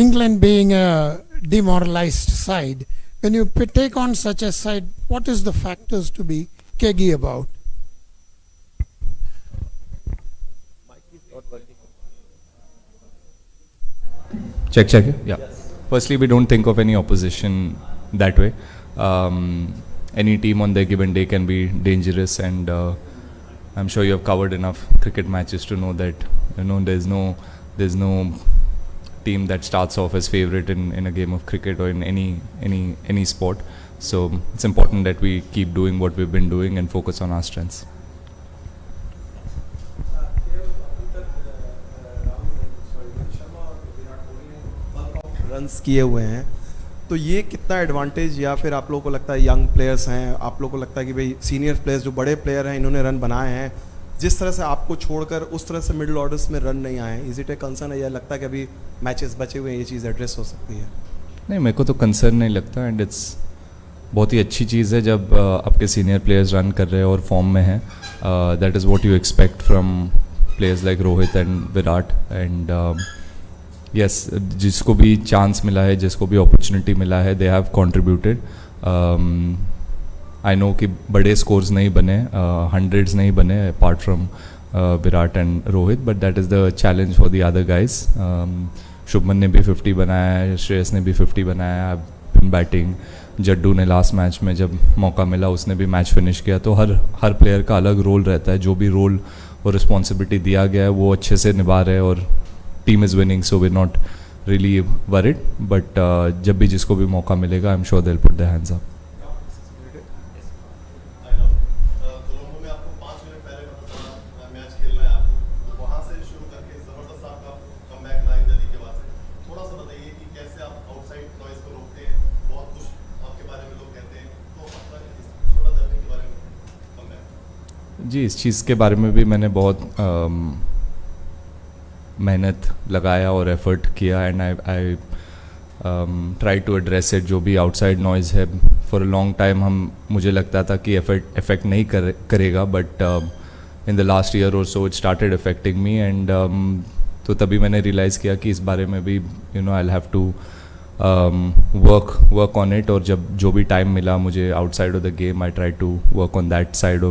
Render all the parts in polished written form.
England being a demoralized side, when you take on such a side, what is the factors to be keggy about? Check. Yeah. Yes. Firstly, we don't think of any opposition that way. Any team on their given day can be dangerous, and I'm sure you have covered enough cricket matches to know that there's no team that starts off as favorite in a game of cricket or in any sport. So it's important that we keep doing what we've been doing and focus on our strengths. Runs किए हुए हैं, तो ये कितना advantage, या फिर आप लोगों को लगता है यंग प्लेयर्स हैं, आप लोगों को लगता है कि भाई सीनियर प्लेयर्स जो बड़े प्लेयर हैं इन्होंने रन बनाए हैं, जिस तरह से आपको छोड़कर उस तरह से मिडिल ऑर्डर्स में रन नहीं आए, इज इट ए कंसर्न है या लगता है कि अभी मैचेस बचे हुए हैं ये चीज़ एड्रेस हो सकती है? नहीं, मेरे को तो कंसर्न नहीं लगता, एंड इट्स बहुत ही अच्छी चीज़ है जब आपके सीनियर प्लेयर्स रन कर रहे हैं और फॉर्म में हैं. That is what you expect from players like Rohit and Virat. And yes, जिसको भी चांस मिला है, जिसको भी अपॉर्चुनिटी मिला है, they have contributed. I know कि बड़े स्कोर्स नहीं बने, हंड्रेड्स नहीं बने apart from Virat and Rohit, but that is the challenge for the other guys. Shubman ने भी 50 बनाया है, श्रेयस ने भी 50 बनाया है बैटिंग. जड्डू ने लास्ट मैच में जब मौका मिला उसने भी मैच फिनिश किया. तो हर प्लेयर का अलग रोल रहता है. जो भी रोल और रिस्पॉन्सिबिलिटी दिया गया है वो अच्छे से निभा रहे हैं, और team is winning, so we not really worried. But जब भी जिसको भी मौका मिलेगा, I am sure they will put their hands up. जी, इस चीज़ के बारे में भी मैंने बहुत मेहनत लगाया और एफर्ट किया, and I try to address it. जो भी आउटसाइड नॉइज़ है, फॉर अ लॉन्ग टाइम मुझे लगता था कि इफेक्ट नहीं करेगा, but in the last year और so it started affecting me. And तो तभी मैंने रियलाइज़ किया कि इस बारे में भी I will have to work on it. और जब जो भी टाइम मिला मुझे outside of the game, I try to work on that side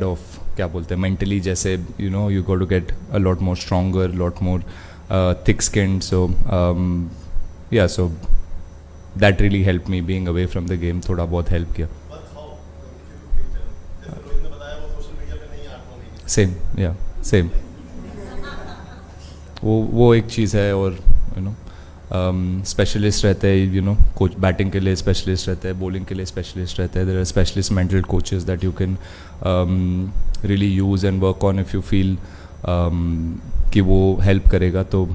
of क्या बोलते हैं, मेंटली. जैसे you got to get a lot more stronger, lot more thick skinned. So yeah, so that really help me. Being away from the game थोड़ा बहुत help किया. Same वो एक चीज़ है. और स्पेशलिस्ट रहते हैं, कोच बैटिंग के लिए स्पेशलिस्ट रहते हैं, बॉलिंग के लिए स्पेशलिस्ट रहते हैं. There are specialist mental coaches that you can really use and work on if you feel कि वो हेल्प करेगा. तो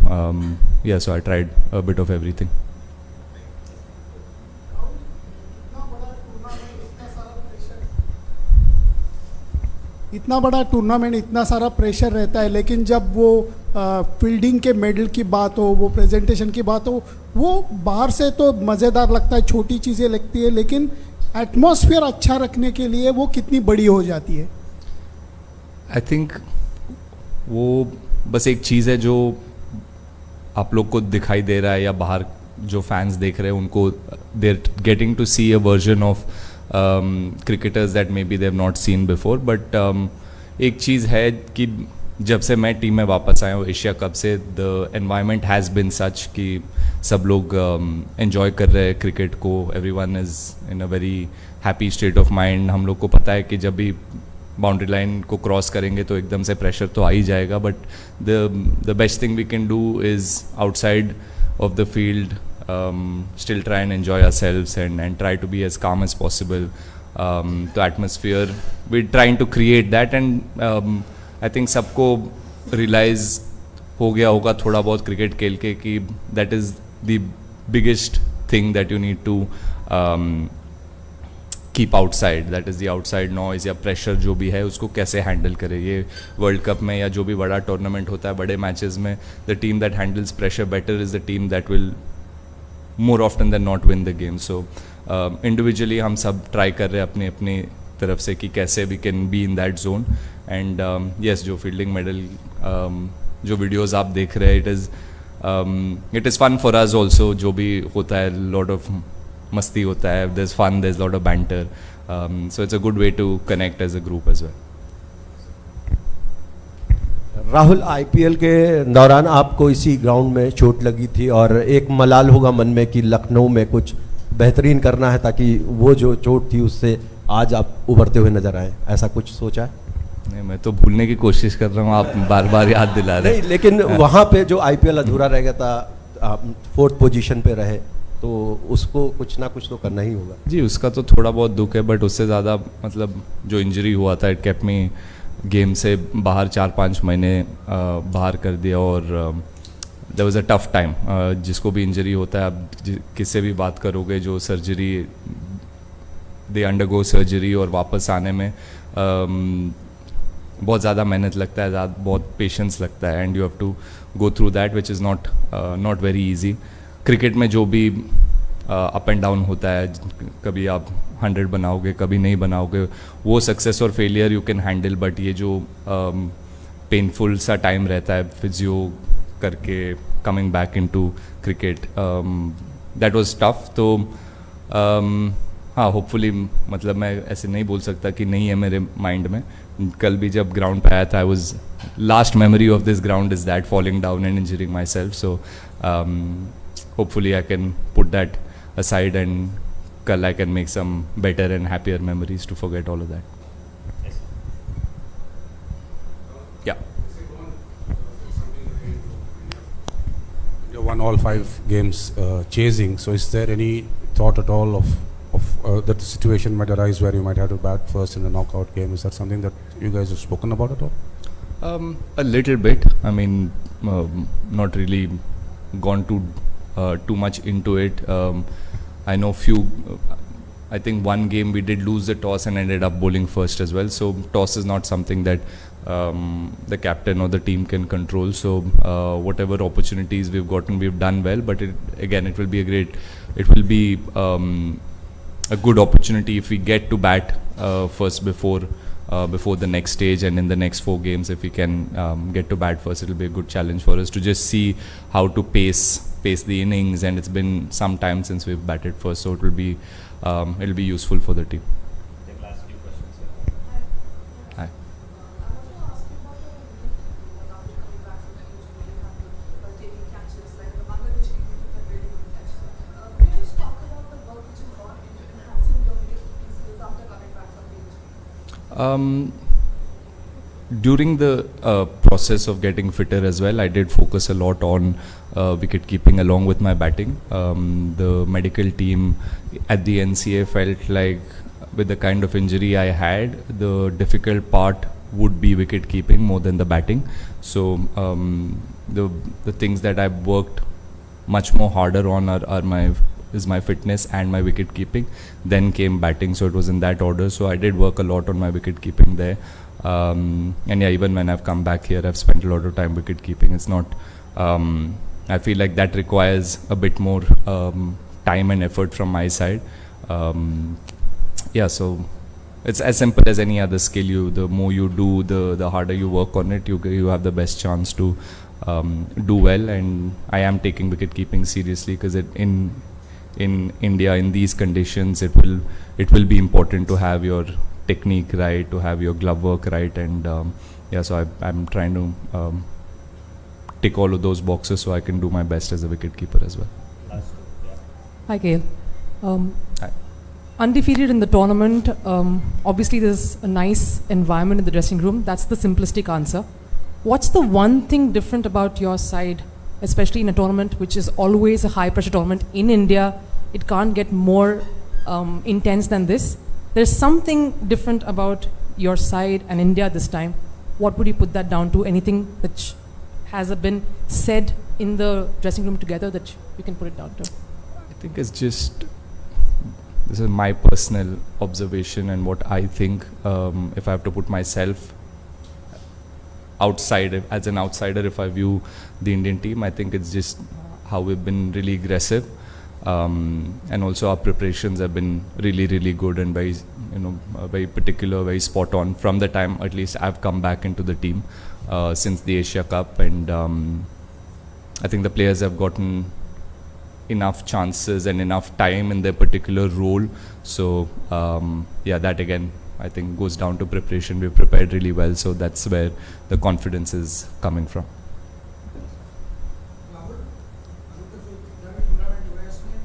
so I tried a bit of everything. इतना बड़ा टूर्नामेंट, इतना सारा प्रेशर रहता है, लेकिन जब वो फील्डिंग के मेडल की बात हो, वो प्रेजेंटेशन की बात हो, वो बाहर से तो मज़ेदार लगता है, छोटी चीज़ें लगती है, लेकिन एटमॉस्फेयर अच्छा रखने के लिए वो कितनी बड़ी हो जाती है. आई थिंक वो बस एक चीज़ है जो आप लोग को दिखाई दे रहा है, या बाहर जो फैंस देख रहे हैं उनको, they are getting to see a version of cricketers that maybe they have not seen before. But एक चीज़ है कि जब से मैं टीम में वापस आया हूँ एशिया कप से, the environment has been such कि सब लोग enjoy कर रहे हैं क्रिकेट को. everyone is in a very happy state of mind. हम लोग को पता है कि जब भी बाउंड्री लाइन को क्रॉस करेंगे तो एकदम से प्रेशर तो आ ही जाएगा. But the best thing we can do is outside of the field still try and enjoy ourselves and try to be as calm as possible. The atmosphere, we're trying to create that, and I think सबको realize हो गया होगा थोड़ा बहुत cricket खेल के कि that is the biggest thing that you need to keep outside. That is the outside noise या pressure जो भी है उसको कैसे हैंडल करें. ये वर्ल्ड कप में या जो भी बड़ा टूर्नामेंट होता है, बड़े मैचेस में, the team that handles pressure better is the team that will more often than not win the game. So individually हम सब ट्राई कर रहे हैं अपनी अपनी तरफ से कि कैसे we can be in that zone. And yes, जो फील्डिंग मेडल जो वीडियोस आप देख रहे हैं, it is fun for us also. जो भी होता है, lot of मस्ती होता है, there's fun, there's lot of banter, so it's a good way to connect as a group as well. Rahul, IPL के दौरान आपको इसी ग्राउंड में चोट लगी थी और एक मलाल होगा मन में कि लखनऊ में कुछ बेहतरीन करना है ताकि वो जो चोट थी उससे आज आप उभरते हुए नजर आए, ऐसा कुछ सोचा है? नहीं, मैं तो भूलने की कोशिश कर रहा हूँ, आप बार बार याद दिला रहे हैं। नहीं, लेकिन वहाँ पे जो आईपीएल अधूरा रह गया था, आप 4th पोजीशन पे रहे, तो उसको कुछ ना कुछ तो करना ही होगा। जी, उसका तो थोड़ा बहुत दुख है, बट उससे ज़्यादा मतलब जो इंजरी हुआ था, इट केप्ट मी गेम से बाहर 4-5 महीने बाहर कर दिया, और there was a tough time. जिसको भी इंजरी होता है, आप किससे भी बात करोगे, जो सर्जरी दे अंडरगो सर्जरी और वापस आने में बहुत ज़्यादा मेहनत लगता है, बहुत पेशेंस लगता है, and you have to go through that which is not very easy. Cricket में जो भी अप एंड डाउन होता है, कभी आप 100 बनाओगे, कभी नहीं बनाओगे, वो सक्सेस और failure you can handle, but ये जो पेनफुल सा टाइम रहता है फिजियो करके coming back into cricket, that was tough. तो हाँ, होपफुली, मतलब मैं ऐसे नहीं बोल सकता कि नहीं है मेरे माइंड में। कल भी जब ग्राउंड पे आया था, I was last memory of this ground is that falling down and injuring my self, so hopefully I can put that aside, and kal I can make some better and happier memories to forget all of that. Yeah. You won all 5 games chasing, so is there any thought at all of that the situation might arise where you might have to bat first in the knockout game? Is that something that you guys have spoken about at all? A little bit. I mean, not really gone too much into it. I know I think one game we did lose the toss and ended up bowling first as well. So toss is not something that the captain or the team can control. So whatever opportunities we've gotten, we've done well. But it will be a good opportunity if we get to bat first before the next stage, and in the next 4 games, if we can get to bat first, it'll be a good challenge for us to just see how to pace the innings, and it's been some time since we've batted first, so it'll be useful for the team. Take last few questions. Yeah. Hi. I want to ask you about the after coming back from the injury, you have been taking catches like the Bangladesh team took a really good catch. Could you just talk about the work which has gone into enhancing your wicket-keeping skills after coming back from the injury? During the process of getting fitter as well, I did focus a lot on wicket keeping along with my batting. The medical team at the NCA felt like with the kind of injury I had, the difficult part would be wicket keeping more than the batting. So the things that I've worked much more harder on are my fitness and my wicket keeping. Then came batting, so it was in that order. So I did work a lot on my wicket keeping there. And yeah, even when I've come back here, I've spent a lot of time wicket keeping. It's not, I feel like that requires a bit more time and effort from my side. Yeah, so it's as simple as any other skill. The more you do, the harder you work on it, you have the best chance to do well. And I am taking wicket keeping seriously, because in India, in these conditions, it will be important to have your technique right, to have your glove work right, and yeah, so I'm trying to tick all of those boxes so I can do my best as a wicket keeper as well. Last two. Yeah. Hi, Gail. Hi. Undefeated in the tournament. Obviously, there's a nice environment in the dressing room. That's the simplistic answer. What's the one thing different about your side, especially in a tournament which is always a high-pressure tournament in India? It can't get more intense than this. There's something different about your side and India this time. What would you put that down to? Anything which has been said in the dressing room together that you can put it down to? I think it's just, this is my personal observation and what I think. If I have to put myself outside, as an outsider, if I view the Indian team, I think it's just how we've been really aggressive. And also our preparations have been really, really good and very, very particular, very spot on from the time at least I've come back into the team since the Asia Cup. And I think the players have gotten enough chances and enough time in their particular role. So yeah, that again I think goes down to preparation. We've prepared really well, so that's where the confidence is coming from. Rahul अभी तक जो जितना भी tournament हुआ है इसमें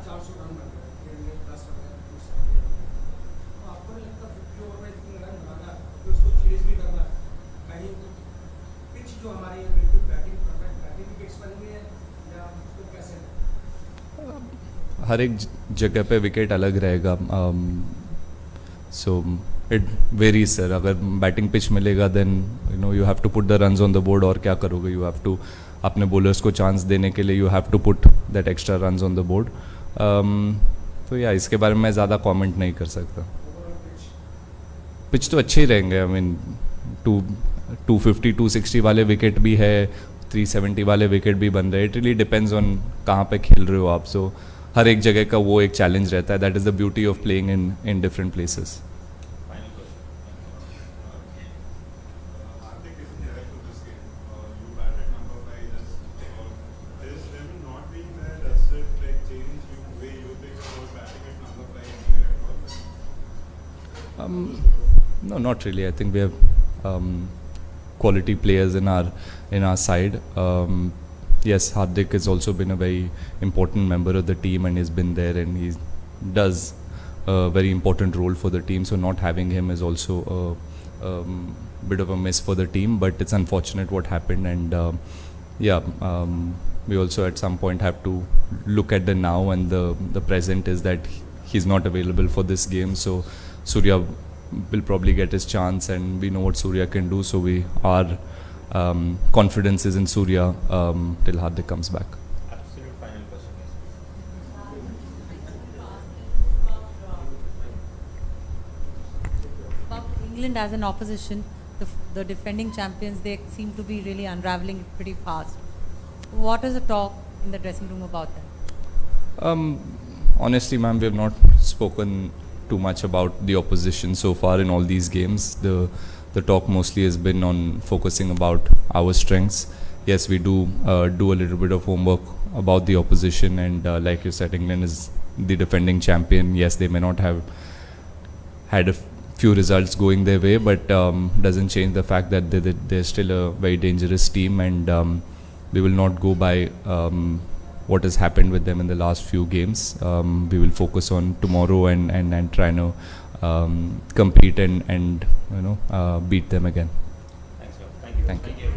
400 run बन रहे हैं 1.5 प्लस तो आपको नहीं लगता 50 ओवर में इतने रन बनाना फिर उसको चेज भी करना कहीं पिच जो हमारी है बिल्कुल बैटिंग परफेक्ट बैटिंग विकेट्स बनी हुई है या उसको कैसे हर एक जगह पे विकेट अलग रहेगा. So it varies sir. अगर बैटिंग पिच मिलेगा then you have to put the runs on the board. और क्या करोगे, यू हैव टू अपने बॉलर्स को चांस देने के लिए you have to put that extra runs on the board. तो या इसके बारे में मैं ज़्यादा कमेंट नहीं कर सकता. पिच तो अच्छे ही रहेंगे. आई मीन 250 260 वाले विकेट भी है, 370 वाले विकेट भी बन रहे हैं. इट रियली डिपेंड्स ऑन कहाँ पे खेल रहे हो आप. सो हर एक जगह का वो एक चैलेंज रहता है. That is the beauty of playing in different places. Final question. Hardik isn't here for this game. You batted number 5. Is him not being there, does it like change the way you think about batting at number 5 anyway at all? No, not really. I think we have quality players in our side. Yes, Hardik has also been a very important member of the team and he's been there and he does a very important role for the team. So not having him is also a bit of a miss for the team, but it's unfortunate what happened. And we also at some point have to look at the now, and the present is that he's not available for this game. So Surya will probably get his chance, and we know what Surya can do. So our confidence is in Surya till Hardik comes back. Absolute final question. About England as an opposition, the defending champions, they seem to be really unraveling it pretty fast. What is the talk in the dressing room about them? Honestly, ma'am, we have not spoken too much about the opposition so far in all these games. The talk mostly has been on focusing about our strengths. Yes, we do do a little bit of homework about the opposition, and like you said, England is the defending champion. Yes, they may not have had a few results going their way, but doesn't change the fact that they're still a very dangerous team, and we will not go by what has happened with them in the last few games. We will focus on tomorrow and try to compete and beat them again. Thanks, sir. Thank you. Thank you.